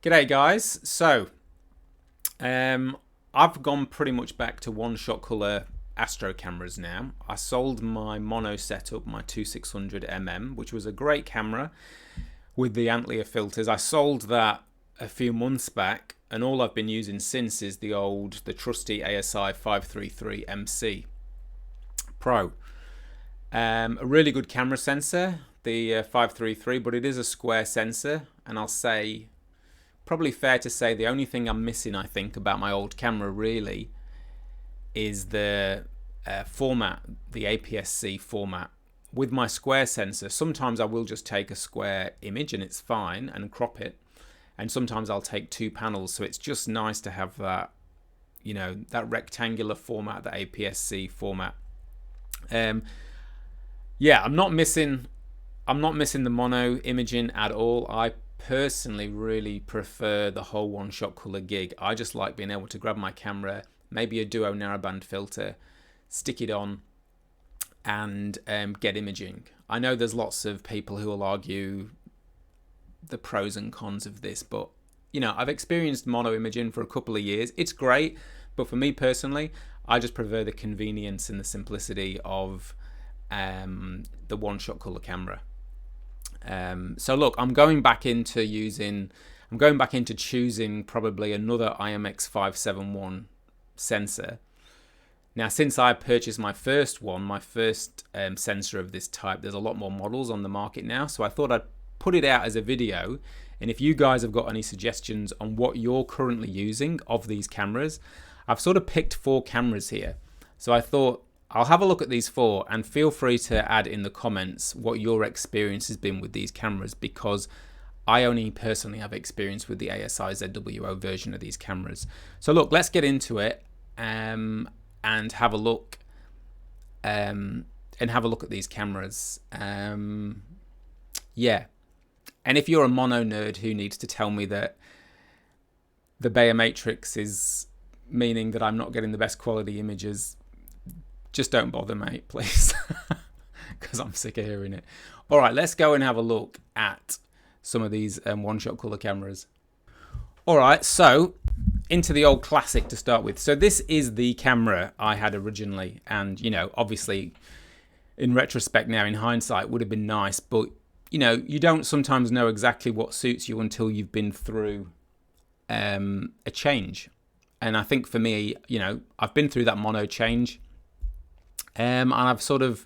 G'day guys. I've gone pretty much back to one-shot color Astro cameras now. I sold my mono setup, my 2600mm, which was a great camera with the Antlia filters. I sold that a few months back, and all I've been using since is the trusty ASI 533MC Pro. A really good camera sensor, the 533, but it is a square sensor, and I'll say, probably fair to say, the only thing I'm missing, I think, about my old camera really is the format, the APS-C format. With my square sensor, sometimes I will just take a square image and it's fine and crop it, and sometimes I'll take two panels, so it's just nice to have that, you know, that rectangular format, the APS-C format. Yeah, I'm not missing the mono imaging at all. I personally really prefer the whole one-shot color gig. I just like being able to grab my camera, maybe a duo narrowband filter, stick it on, and get imaging. I know there's lots of people who will argue the pros and cons of this, but you know, I've experienced mono imaging for a couple of years. It's great, but for me personally, I just prefer the convenience and the simplicity of the one-shot color camera. So look, I'm going back into choosing probably another IMX571 sensor. Now, since I purchased my first sensor of this type, there's a lot more models on the market now, so I thought I'd put it out as a video. And if you guys have got any suggestions on what you're currently using of these cameras, I've sort of picked 4 cameras here. So I thought I'll have a look at these 4, and feel free to add in the comments what your experience has been with these cameras, because I only personally have experience with the ASI ZWO version of these cameras. So look, let's get into it and have a look at these cameras. Yeah, and if you're a mono nerd who needs to tell me that the Bayer matrix is meaning that I'm not getting the best quality images, just don't bother, mate, please, because I'm sick of hearing it. All right, let's go and have a look at some of these one-shot color cameras. All right, so into the old classic to start with. So this is the camera I had originally, and you know, obviously, in retrospect now, in hindsight, would have been nice, but you know, you don't sometimes know exactly what suits you until you've been through a change. And I think for me, you know, I've been through that mono change. And I've sort of,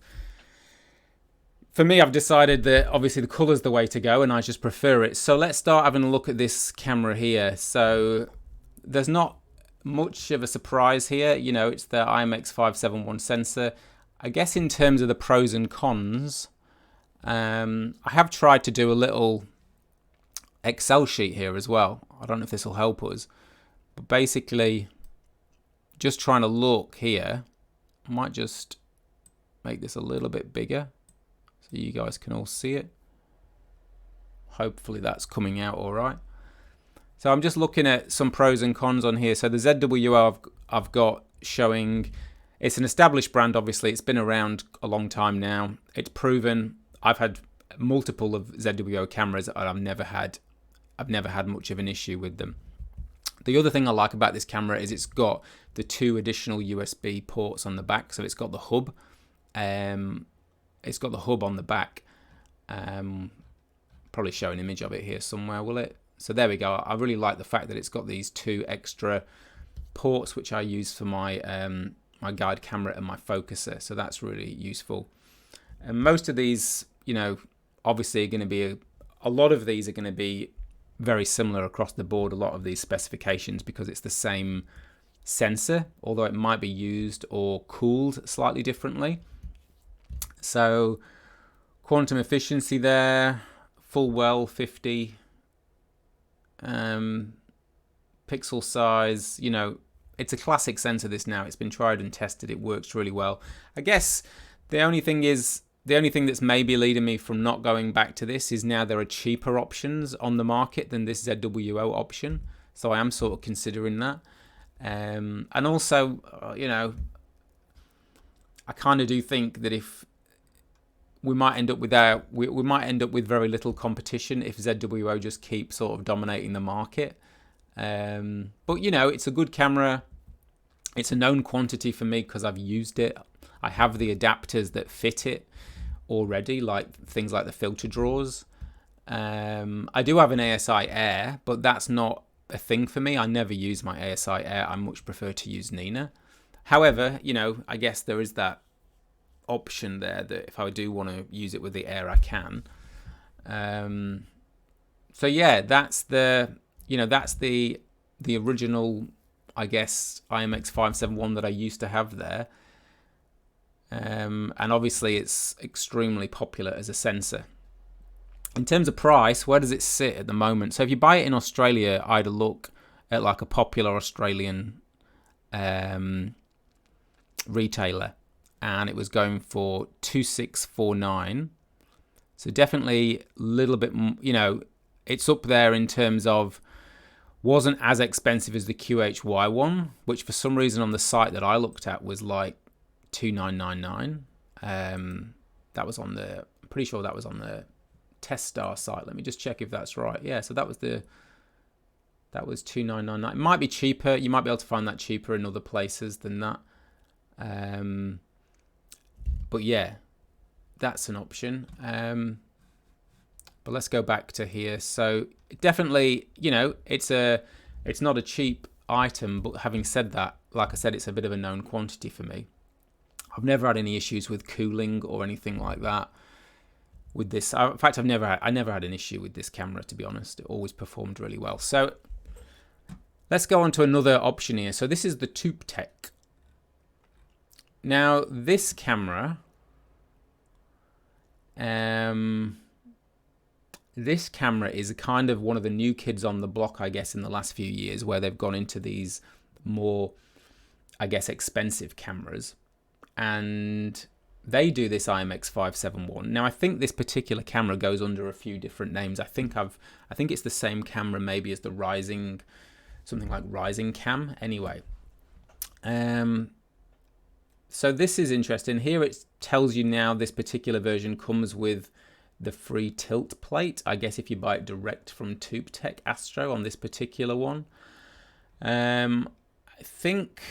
for me, I've decided that obviously the color's the way to go, and I just prefer it. So let's start having a look at this camera here. So there's not much of a surprise here. You know, it's the IMX571 sensor. I guess in terms of the pros and cons, I have tried to do a little Excel sheet here as well. I don't know if this will help us, but basically just trying to look here. I might just make this a little bit bigger so you guys can all see it. Hopefully that's coming out all right. So I'm just looking at some pros and cons on here. So the ZWO I've got showing, it's an established brand, obviously. It's been around a long time now. It's proven. I've had multiple of ZWO cameras and I've never had much of an issue with them. The other thing I like about this camera is it's got the 2 additional USB ports on the back, so it's got the hub. It's got the hub on the back. Probably show an image of it here somewhere, will it? So there we go. I really like the fact that it's got these 2 extra ports, which I use for my my guide camera and my focuser. So that's really useful. And most of these, you know, obviously are going to be a lot of these are going to be very similar across the board, a lot of these specifications, because it's the same sensor, although it might be used or cooled slightly differently. So quantum efficiency there, full well 50, pixel size, you know, it's a classic sensor this now. It's been tried and tested. It works really well. I guess the only thing that's maybe leading me from not going back to this is now there are cheaper options on the market than this ZWO option. So I am sort of considering that. And also, you know, I kind of do think that if we might end up with we might end up with very little competition if ZWO just keeps sort of dominating the market. But you know, it's a good camera. It's a known quantity for me because I've used it. I have the adapters that fit it already, like things like the filter drawers. I do have an ASI Air, but that's not a thing for me. I never use my ASI Air. I much prefer to use Nina. However, you know, I guess there is that option there that if I do want to use it with the Air, I can. So yeah, that's the, you know, that's the original, I guess, IMX571 that I used to have there. And obviously it's extremely popular as a sensor. In terms of price, where does it sit at the moment? So if you buy it in Australia, I'd look at like a popular Australian retailer, and it was going for 2,649. So definitely a little bit, you know, it's up there in terms of, wasn't as expensive as the QHY one, which for some reason on the site that I looked at was like 2,999. That was on the, I'm pretty sure that was on the Teststar site. Let me just check if that's right. Yeah, so that was 2,999. It might be cheaper. You might be able to find that cheaper in other places than that. But yeah, that's an option. But let's go back to here. So definitely, you know, it's not a cheap item, but having said that, like I said, it's a bit of a known quantity for me. I've never had any issues with cooling or anything like that with this. In fact, I never had an issue with this camera, to be honest. It always performed really well. So let's go on to another option here. So this is the Touptek. Now this camera, this camera is kind of one of the new kids on the block, I guess, in the last few years, where they've gone into these more, I guess, expensive cameras. And they do this IMX571. Now, I think this particular camera goes under a few different names. I think it's the same camera maybe as the Rising, something like Rising Cam. Anyway, so this is interesting. Here it tells you now this particular version comes with the free tilt plate. I guess if you buy it direct from Touptek Astro on this particular one. I think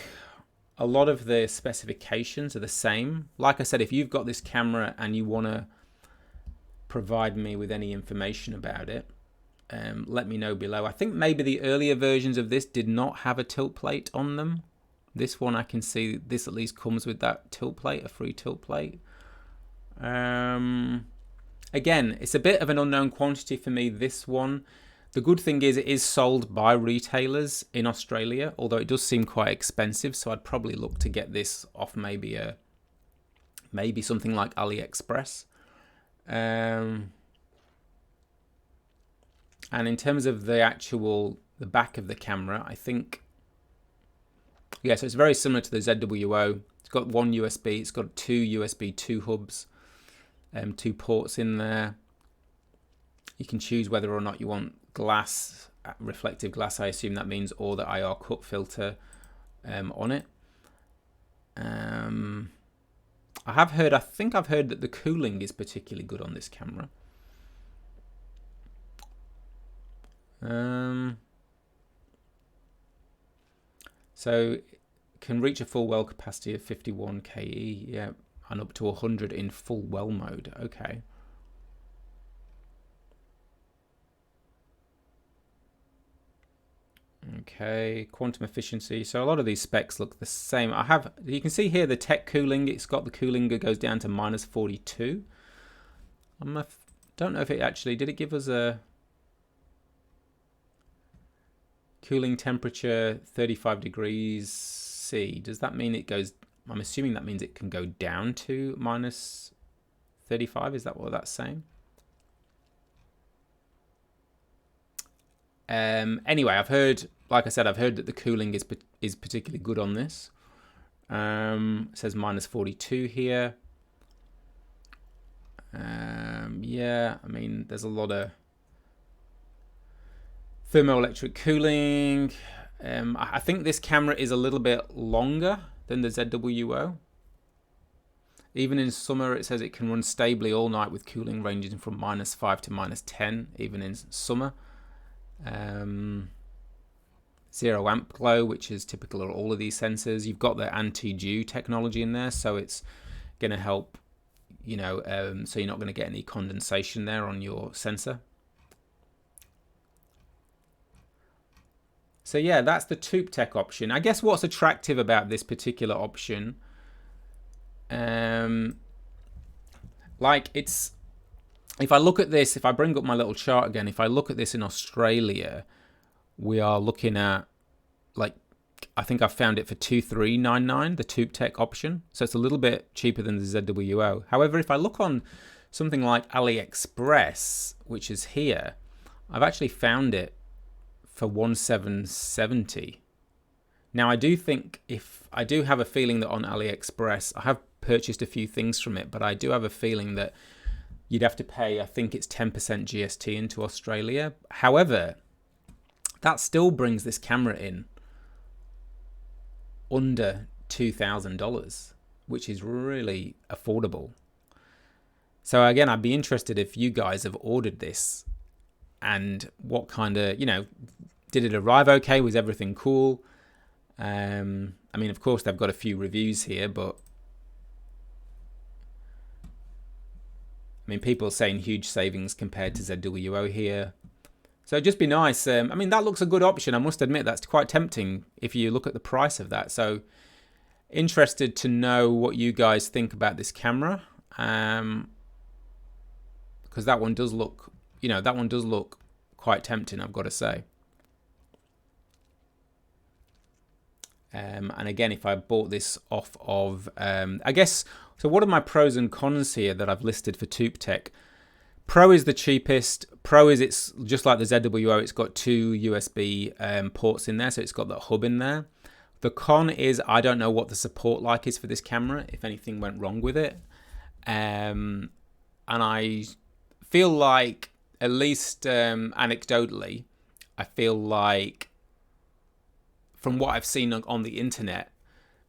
a lot of the specifications are the same. Like I said, if you've got this camera and you want to provide me with any information about it, let me know below. I think maybe the earlier versions of this did not have a tilt plate on them. This one, I can see this at least comes with that tilt plate, a free tilt plate. Again, it's a bit of an unknown quantity for me, this one. The good thing is it is sold by retailers in Australia, although it does seem quite expensive, so I'd probably look to get this off maybe something like AliExpress. And in terms of the back of the camera, I think, yeah, so it's very similar to the ZWO. It's got one USB, it's got two USB 2 hubs, 2 ports in there. You can choose whether or not you want glass, reflective glass, I assume that means, or the IR cut filter on it. I think I've heard that the cooling is particularly good on this camera. So can reach a full well capacity of 51 KE, yeah, and up to 100 in full well mode. Okay. Okay, quantum efficiency. So a lot of these specs look the same. You can see here the tech cooling. It's got the cooling that goes down to -42. Don't know if it actually, did it give us a cooling temperature 35 degrees C? Does that mean it goes, I'm assuming that means it can go down to -35. Is that what that's saying? Anyway, I've heard, like I said, I've heard that the cooling is particularly good on this. It says -42 here. Yeah, I mean, there's a lot of thermoelectric cooling. I think this camera is a little bit longer than the ZWO. Even in summer, it says it can run stably all night with cooling ranging from -5 to -10, even in summer. 0 amp glow, which is typical of all of these sensors. You've got the anti-dew technology in there, so it's going to help, you know, so you're not going to get any condensation there on your sensor. So yeah, that's the Touptek option. I guess what's attractive about this particular option, like it's, if I look at this, if I bring up my little chart again, if I look at this in Australia, we are looking at, like, I think I found it for 2399, the Touptek option. So it's a little bit cheaper than the ZWO. However, if I look on something like AliExpress, which is here, I've actually found it for 1770. Now I do think, if I do have a feeling that on AliExpress, I have purchased a few things from it, but I do have a feeling that you'd have to pay, I think it's 10% GST into Australia. However, that still brings this camera in under $2,000, which is really affordable. So again, I'd be interested if you guys have ordered this and what kind of, you know, did it arrive okay? Was everything cool? I mean, of course, they've got a few reviews here, but I mean, people are saying huge savings compared to ZWO here. So it'd just be nice. I mean, that looks a good option. I must admit, that's quite tempting if you look at the price of that. So interested to know what you guys think about this camera. Because that one does look, you know, that one does look quite tempting, I've got to say. And again, if I bought this off of, I guess, so what are my pros and cons here that I've listed for Touptek? Pro is the cheapest. Pro is, it's just like the ZWO, it's got 2 USB ports in there, so it's got that hub in there. The con is I don't know what the support like is for this camera, if anything went wrong with it. And I feel like, at least anecdotally, I feel like from what I've seen on the internet,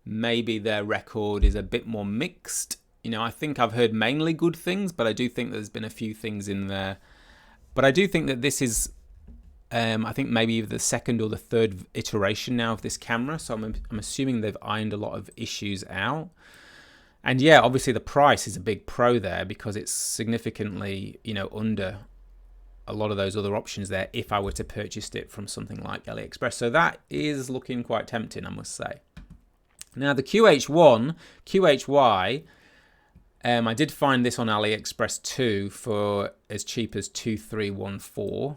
maybe their record is a bit more mixed. You know, I think I've heard mainly good things, but I do think there's been a few things in there. But I do think that this is, I think maybe the second or the third iteration now of this camera. So I'm assuming they've ironed a lot of issues out. And yeah, obviously the price is a big pro there because it's significantly, you know, under a lot of those other options there if I were to purchase it from something like AliExpress. So that is looking quite tempting, I must say. Now the QH1, QHY, I did find this on AliExpress too for as cheap as 2314.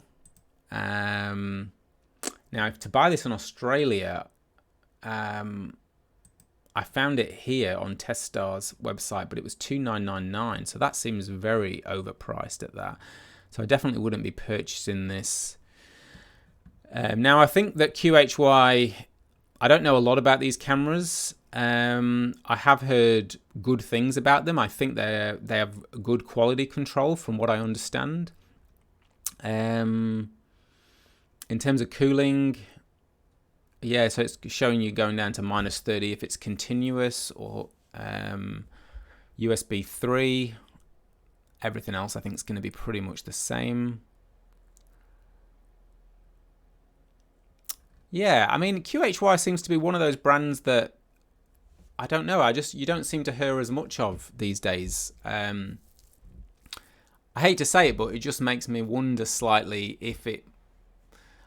Now to buy this in Australia, I found it here on Testar's website, but it was $2,999. So that seems very overpriced at that. So I definitely wouldn't be purchasing this. Now I think that QHY, I don't know a lot about these cameras. I have heard good things about them. I think they have good quality control from what I understand. In terms of cooling, yeah, so it's showing you going down to -30 if it's continuous, or USB 3. Everything else I think is going to be pretty much the same. Yeah, I mean, QHY seems to be one of those brands that I don't know. You don't seem to hear as much of these days. I hate to say it, but it just makes me wonder slightly if it.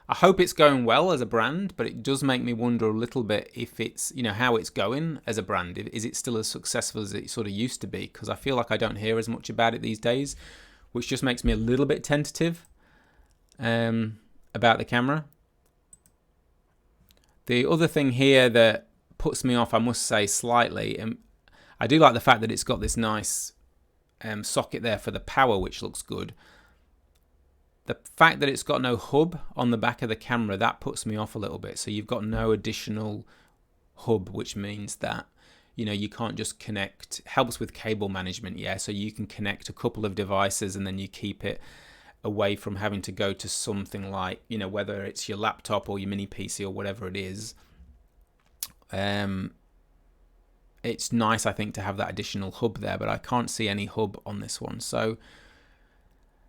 I hope it's going well as a brand, but it does make me wonder a little bit if it's, you know, how it's going as a brand. Is it still as successful as it sort of used to be? Because I feel like I don't hear as much about it these days, which just makes me a little bit tentative about the camera. The other thing here that puts me off, I must say, slightly, and I do like the fact that it's got this nice socket there for the power, which looks good. The fact that it's got no hub on the back of the camera, that puts me off a little bit. So you've got no additional hub, which means that, you know, you can't just connect. Helps with cable management, yeah. So you can connect a couple of devices and then you keep it away from having to go to something like, you know, whether it's your laptop or your mini PC or whatever it is. And it's nice, I think, to have that additional hub there, but I can't see any hub on this one. So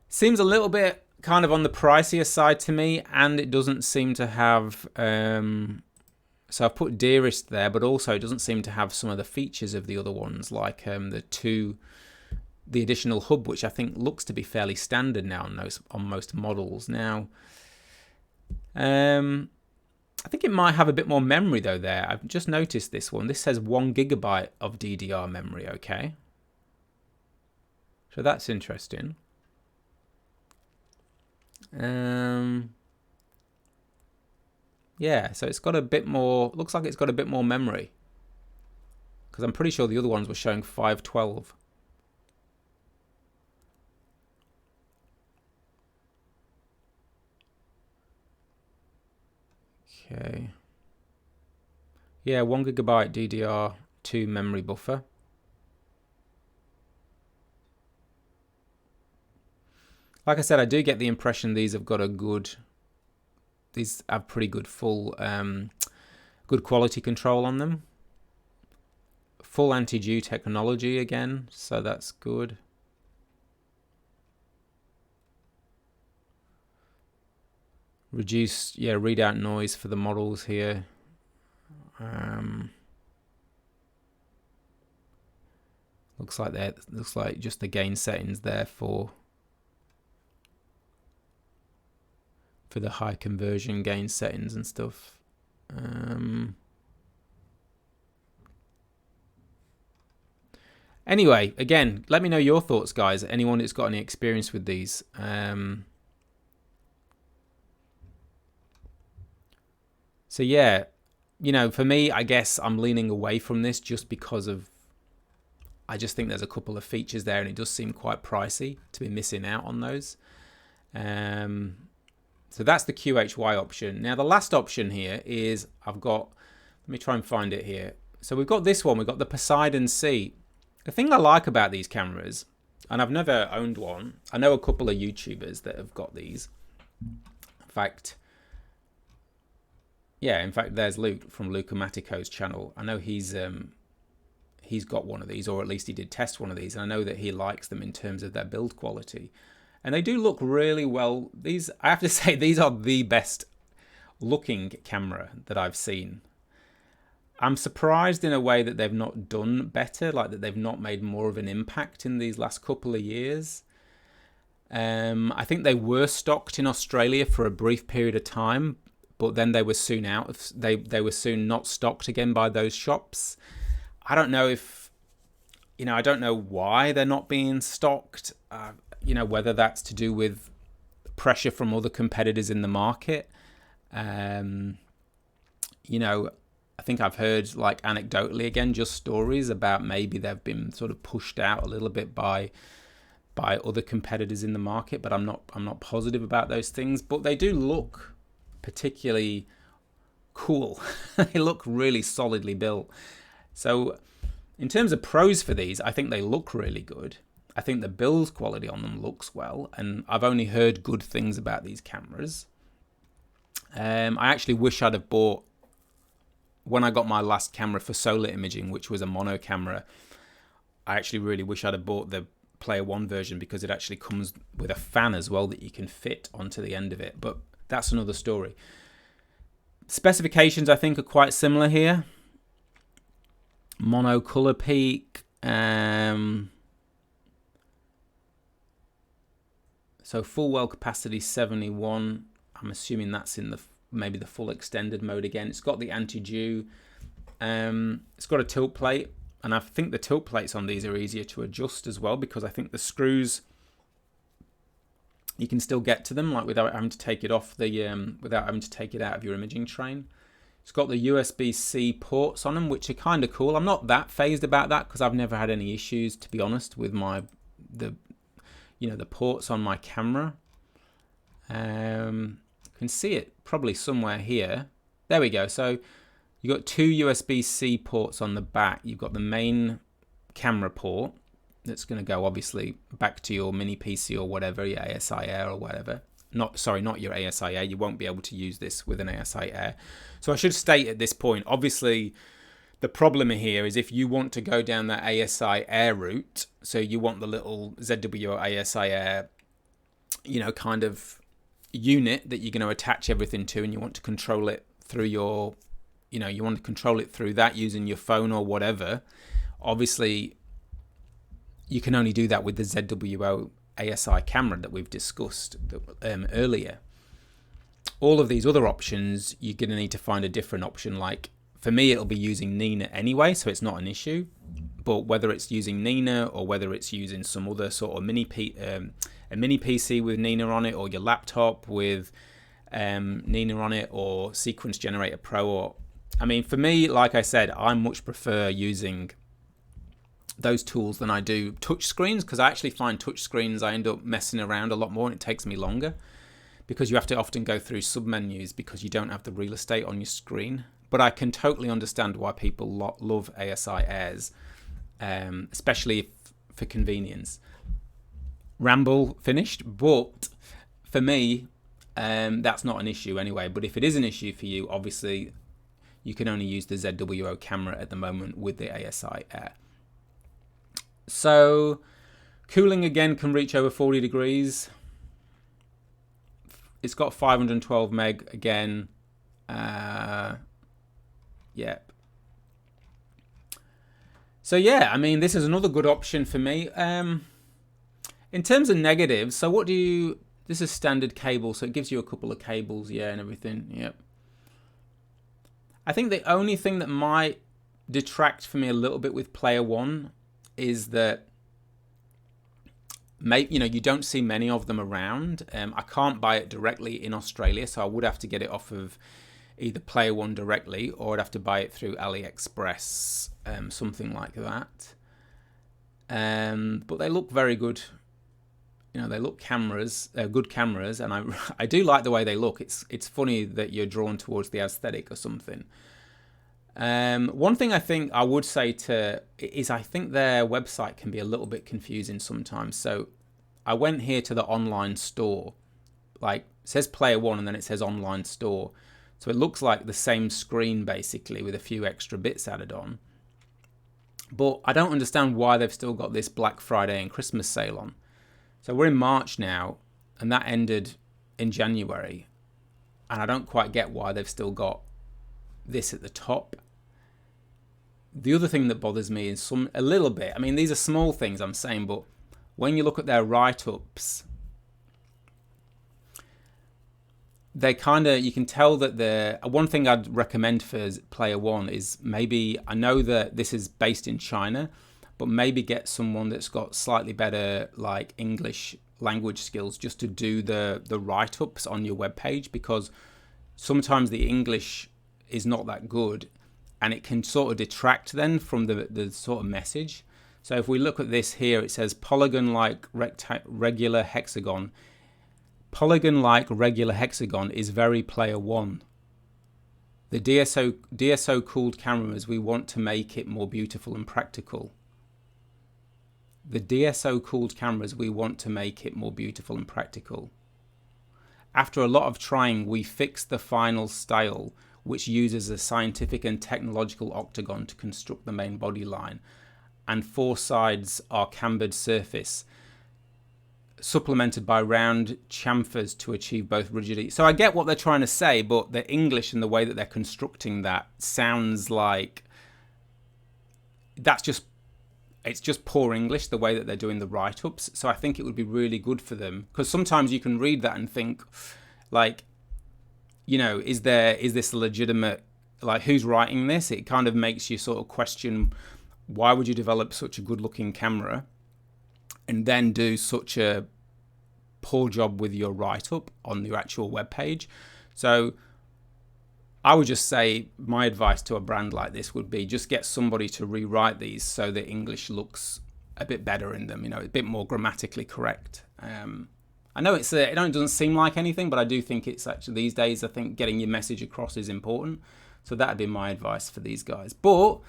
seems a little bit kind of on the pricier side to me, and it doesn't seem to have, so I've put dearest there, but also it doesn't seem to have some of the features of the other ones, like the additional hub, which I think looks to be fairly standard now on most models. Now, I think it might have a bit more memory though there. I've just noticed this one. This says 1 GB of DDR memory, okay. So that's interesting. Yeah, so it's got a bit more, looks like it's got a bit more memory. Because I'm pretty sure the other ones were showing 512. Okay. Yeah, 1 GB DDR2 memory buffer. Like I said, I do get the impression these have got these have pretty good good quality control on them. Full anti-dew technology again, so that's good. Reduce, yeah, readout noise for the models here. Looks like just the gain settings there for the high conversion gain settings and stuff. Anyway, again, let me know your thoughts, guys. Anyone that's got any experience with these. So yeah, you know, for me, I guess I'm leaning away from this just because I just think there's a couple of features there, and it does seem quite pricey to be missing out on those. So that's the QHY option. Now the last option here is let me try and find it here. So we've got this one, we've got the Poseidon C. The thing I like about these cameras, and I've never owned one, I know a couple of YouTubers that have got these. In fact, there's Luke from Luca Matico's channel. I know he's got one of these, or at least he did test one of these, and I know that he likes them in terms of their build quality. And they do look really well. These, I have to say, these are the best looking camera that I've seen. I'm surprised in a way that they've not done better, like that they've not made more of an impact in these last couple of years. I think they were stocked in Australia for a brief period of time, but then they were soon out. They were soon not stocked again by those shops. I don't know if, I don't know why they're not being stocked. Whether that's to do with pressure from other competitors in the market. I think I've heard, like, anecdotally again, just stories about maybe they've been sort of pushed out a little bit by other competitors in the market, but I'm not positive about those things. But they do look particularly cool. They look really solidly built. So in terms of pros for these, I think they look really good. I think the build quality on them looks well, and I've only heard good things about these cameras. I actually wish I'd have bought, when I got my last camera for solar imaging, which was a mono camera, I actually really wish I'd have bought the Player One version, because it actually comes with a fan as well that you can fit onto the end of it, but that's another story. Specifications, I think, are quite similar here. Mono color peak. So full well capacity 71. I'm assuming that's in maybe the full extended mode again. It's got the anti-dew. It's got a tilt plate, and I think the tilt plates on these are easier to adjust as well, because I think the screws, you can still get to them, like, without having to take it off without having to take it out of your imaging train. It's got the USB-C ports on them, which are kind of cool. I'm not that phased about that, because I've never had any issues, to be honest, with the ports on my camera. You can see it probably somewhere here. There we go. So you've got two USB-C ports on the back. You've got the main camera port that's going to go, obviously, back to your mini PC or whatever, your ASI Air or whatever. Not your ASI Air. You won't be able to use this with an ASI Air. So I should state at this point, obviously, The problem here is if you want to go down that ASI Air route, so you want the little ZWO ASI Air, you know, kind of unit that you're going to attach everything to, and you want to control it through your, you know, you want to control it through that using your phone or whatever. Obviously, you can only do that with the ZWO ASI camera that we've discussed earlier. All of these other options, you're going to need to find a different option. Like for me, it'll be using Nina anyway, so it's not an issue. But whether it's using Nina or whether it's using some other sort of a mini PC with Nina on it, or your laptop with Nina on it, or Sequence Generator Pro, or I mean, for me, like I said, I much prefer using those tools than I do touch screens, because I actually find touch screens I end up messing around a lot more and it takes me longer because you have to often go through submenus because you don't have the real estate on your screen. But I can totally understand why people love ASI Airs, especially for convenience. Ramble finished, but for me, that's not an issue anyway. But if it is an issue for you, obviously you can only use the ZWO camera at the moment with the ASI Air. So cooling again can reach over 40 degrees. It's got 512 meg again. Yep. So yeah, I mean, this is another good option for me. In terms of negatives, so what do you, this is standard cable, so it gives you a couple of cables, yeah, and everything, yep. I think the only thing that might detract for me a little bit with Player One is that you know, you don't see many of them around. I can't buy it directly in Australia, so I would have to get it off of either Player One directly, or I'd have to buy it through AliExpress, something like that. But they look very good. You know, they look good cameras, and I do like the way they look. It's funny that you're drawn towards the aesthetic or something. One thing I think I would say is I think their website can be a little bit confusing sometimes. So I went here to the online store, like it says Player One and then it says online store. So it looks like the same screen basically with a few extra bits added on. But I don't understand why they've still got this Black Friday and Christmas sale on. So we're in March now, and that ended in January. And I don't quite get why they've still got this at the top. The other thing that bothers me is a little bit, I mean, these are small things I'm saying, but when you look at their write-ups, they kind of, you can tell that one thing I'd recommend for Player One is maybe, I know that this is based in China, but maybe get someone that's got slightly better like English language skills just to do the write-ups on your webpage, because sometimes the English is not that good and it can sort of detract then from the sort of message. So if we look at this here, it says polygon-like regular hexagon. Polygon-like regular hexagon is very Player One. The DSO cooled cameras, we want to make it more beautiful and practical. The DSO cooled cameras, we want to make it more beautiful and practical. After a lot of trying, we fixed the final style, which uses a scientific and technological octagon to construct the main body line, and four sides are cambered surface, supplemented by round chamfers to achieve both rigidity. So I get what they're trying to say, but the English and the way that they're constructing that sounds like it's just poor English, the way that they're doing the write-ups. So I think it would be really good for them, because sometimes you can read that and think, like, you know, is this a legitimate, like, who's writing this? It kind of makes you sort of question, why would you develop such a good-looking camera and then do such a poor job with your write-up on your actual web page? So I would just say my advice to a brand like this would be just get somebody to rewrite these so that English looks a bit better in them, you know, a bit more grammatically correct. I know it doesn't seem like anything, but I do think it's actually, these days, I think getting your message across is important. So that'd be my advice for these guys. But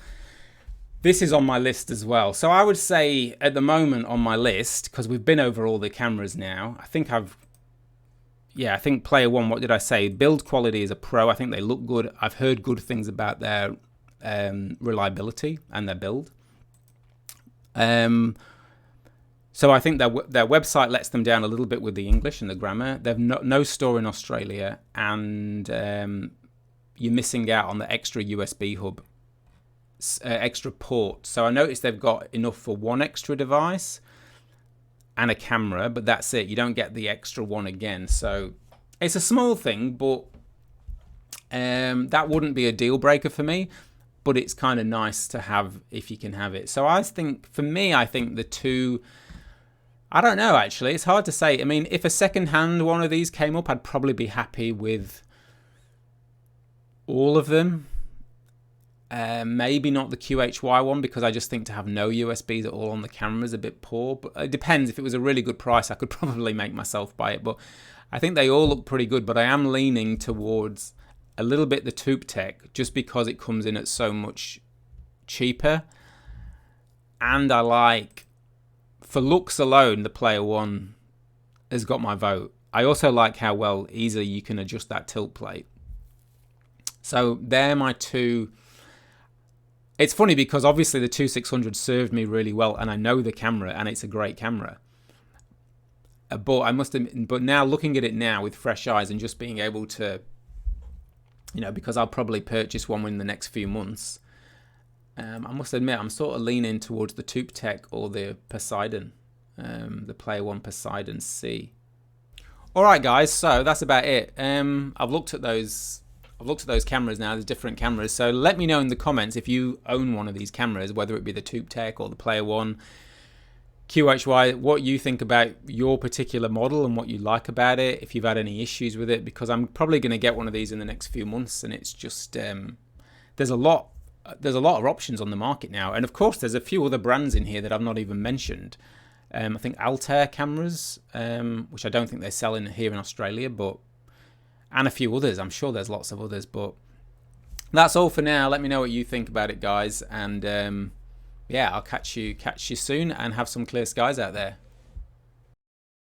this is on my list as well. So I would say at the moment on my list, because we've been over all the cameras now, I think Player One, what did I say? Build quality is a pro. I think they look good. I've heard good things about their reliability and their build. So I think their website lets them down a little bit with the English and the grammar. They've no store in Australia, and you're missing out on the extra USB hub, extra port. So I noticed they've got enough for one extra device and a camera, but that's it. You don't get the extra one again. So it's a small thing, but that wouldn't be a deal breaker for me. But it's kind of nice to have if you can have it. So I think, for me, I think the two, I don't know, actually. It's hard to say. I mean, if a second-hand one of these came up, I'd probably be happy with all of them. Maybe not the QHY one, because I just think to have no USBs at all on the camera is a bit poor. But it depends. If it was a really good price, I could probably make myself buy it. But I think they all look pretty good. But I am leaning towards a little bit the Touptek, just because it comes in at so much cheaper. And I like, for looks alone, the Player One has got my vote. I also like how well easily you can adjust that tilt plate. So they're my two. It's funny because obviously the 2600 served me really well, and I know the camera, and it's a great camera. But I must admit, but now looking at it now with fresh eyes and just being able to, you know, because I'll probably purchase one in the next few months, I must admit I'm sort of leaning towards the Touptek or the Poseidon, the Player One Poseidon C. All right, guys, so that's about it. I've looked at those cameras now. There's different cameras, so let me know in the comments if you own one of these cameras, whether it be the Touptek or the Player One QHY, what you think about your particular model and what you like about it, if you've had any issues with it, because I'm probably going to get one of these in the next few months, and it's just there's a lot of options on the market now, and of course there's a few other brands in here that I've not even mentioned. I think Altair cameras, which I don't think they're selling here in Australia, but and a few others. I'm sure there's lots of others, but that's all for now. Let me know what you think about it, guys, and yeah, I'll catch you soon, and have some clear skies out there.